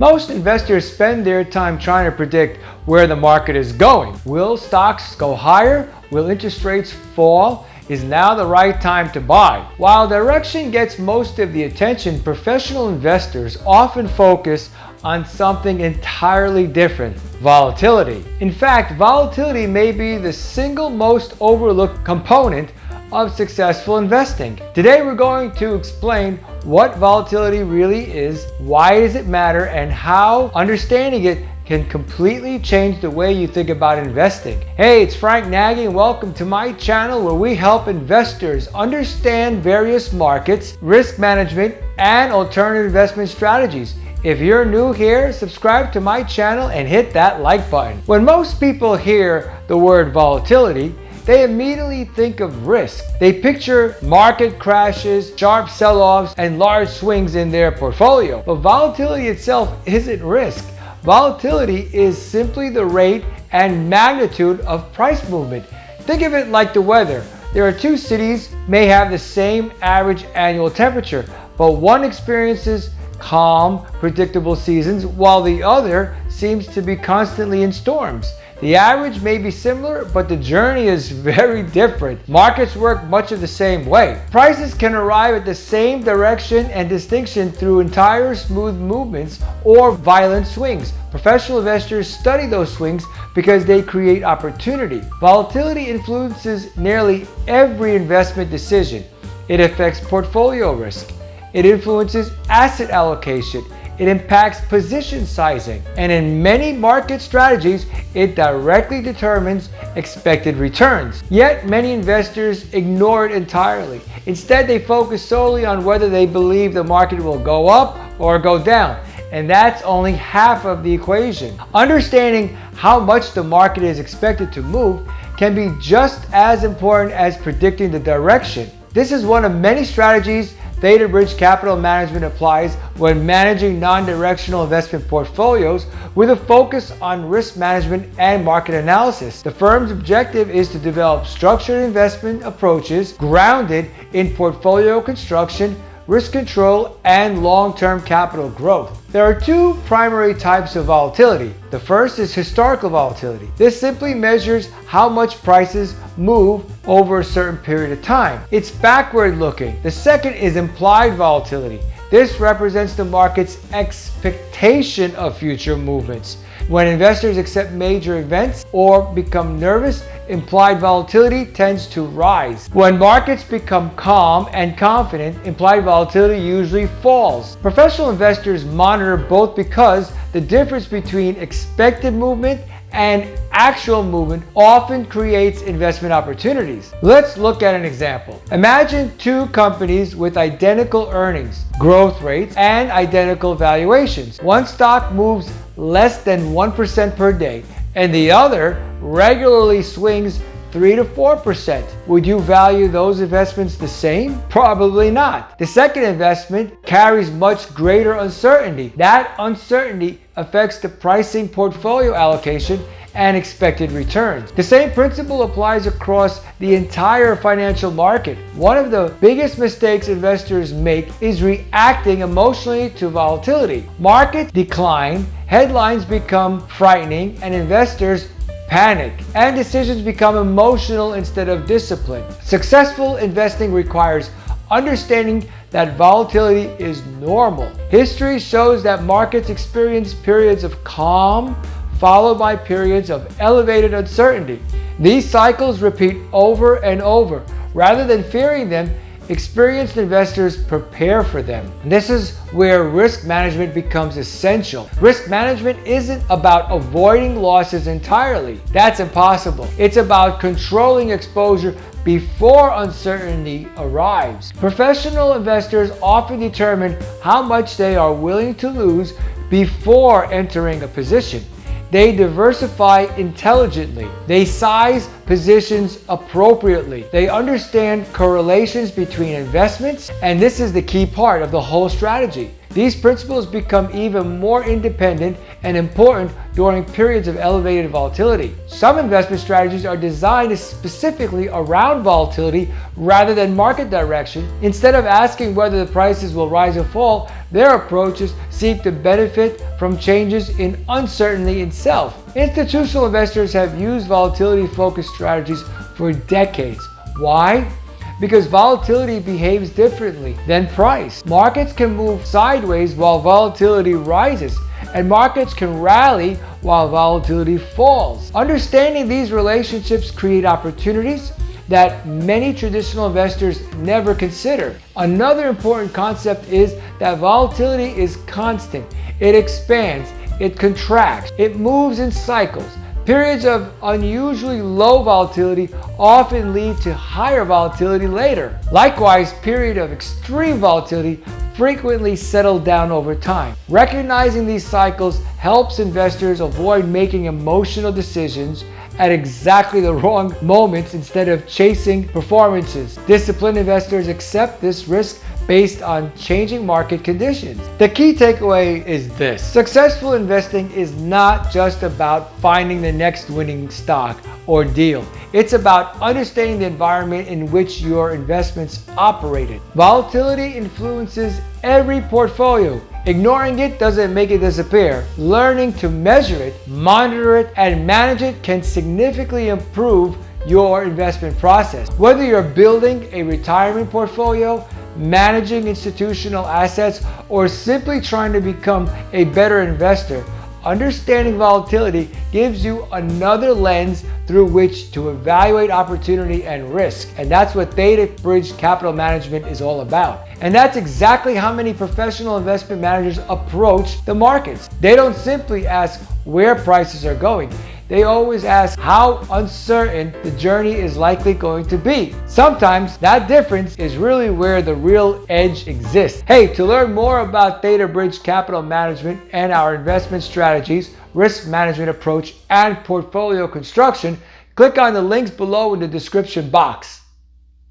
Most investors spend their time trying to predict where the market is going. Will stocks go higher? Will interest rates fall? Is now the right time to buy? While direction gets most of the attention, professional investors often focus on something entirely different: volatility. In fact, volatility may be the single most overlooked component of successful investing. Today we're going to explain what volatility really is, why does it matter, and how understanding it can completely change the way you think about investing. Hey, it's Frank Nagy and welcome to my channel where we help investors understand various markets, risk management, and alternative investment strategies. If you're new here, subscribe to my channel and hit that like button. When most people hear the word volatility, they immediately think of risk. They picture market crashes, sharp sell-offs, and large swings in their portfolio. But volatility itself isn't risk. Volatility is simply the rate and magnitude of price movement. Think of it like the weather. There are two cities may have the same average annual temperature, but one experiences calm, predictable seasons, while the other seems to be constantly in storms. The average may be similar, but the journey is very different. Markets work much of the same way. Prices can arrive at the same direction and distinction through entire smooth movements or violent swings. Professional investors study those swings because they create opportunity. Volatility influences nearly every investment decision. It affects portfolio risk. It influences asset allocation. It impacts position sizing. And in many market strategies, it directly determines expected returns. Yet many investors ignore it entirely. Instead, they focus solely on whether they believe the market will go up or go down. And that's only half of the equation. Understanding how much the market is expected to move can be just as important as predicting the direction. This is one of many strategies Theta Bridge Capital Management applies when managing non-directional investment portfolios with a focus on risk management and market analysis. The firm's objective is to develop structured investment approaches grounded in portfolio construction, risk control, and long-term capital growth. There are two primary types of volatility. The first is historical volatility. This simply measures how much prices move over a certain period of time. It's backward looking. The second is implied volatility. This represents the market's expectation of future movements. When investors accept major events or become nervous, implied volatility tends to rise. When markets become calm and confident, implied volatility usually falls. Professional investors monitor both because the difference between expected movement and actual movement often creates investment opportunities. Let's look at an example. Imagine two companies with identical earnings, growth rates, and identical valuations. One stock moves less than 1% per day, and the other regularly swings 3 to 4%. Would you value those investments the same? Probably not. The second investment carries much greater uncertainty. That uncertainty affects the pricing, portfolio allocation, and expected returns. The same principle applies across the entire financial market. One of the biggest mistakes investors make is reacting emotionally to volatility. Market decline, headlines become frightening, and investors panic, and decisions become emotional instead of disciplined. Successful investing requires understanding that volatility is normal. History shows that markets experience periods of calm followed by periods of elevated uncertainty. These cycles repeat over and over. Rather than fearing them, experienced investors prepare for them. This is where risk management becomes essential. Risk management isn't about avoiding losses entirely. That's impossible. It's about controlling exposure before uncertainty arrives. Professional investors often determine how much they are willing to lose before entering a position. They diversify intelligently. They size positions appropriately. They understand correlations between investments, and this is the key part of the whole strategy. These principles become even more independent and important during periods of elevated volatility. Some investment strategies are designed specifically around volatility rather than market direction. Instead of asking whether the prices will rise or fall, their approaches seek to benefit from changes in uncertainty itself. Institutional investors have used volatility-focused strategies for decades. Why? Because volatility behaves differently than price. Markets can move sideways while volatility rises, and markets can rally while volatility falls. Understanding these relationships create opportunities that many traditional investors never consider. Another important concept is that volatility is constant. It expands, it contracts, it moves in cycles. Periods of unusually low volatility often lead to higher volatility later. Likewise, periods of extreme volatility frequently settle down over time. Recognizing these cycles helps investors avoid making emotional decisions at exactly the wrong moments instead of chasing performances. Disciplined investors accept this risk based on changing market conditions. The key takeaway is this: successful investing is not just about finding the next winning stock or deal. It's about understanding the environment in which your investments operated. Volatility influences every portfolio. Ignoring it doesn't make it disappear. Learning to measure it, monitor it, and manage it can significantly improve your investment process. Whether you're building a retirement portfolio, managing institutional assets, or simply trying to become a better investor, understanding volatility gives you another lens through which to evaluate opportunity and risk. And that's what Theta Bridge Capital Management is all about. And that's exactly how many professional investment managers approach the markets. They don't simply ask where prices are going. They always ask how uncertain the journey is likely going to be. Sometimes that difference is really where the real edge exists. Hey, to learn more about Theta Bridge Capital Management and our investment strategies, risk management approach, and portfolio construction, click on the links below in the description box.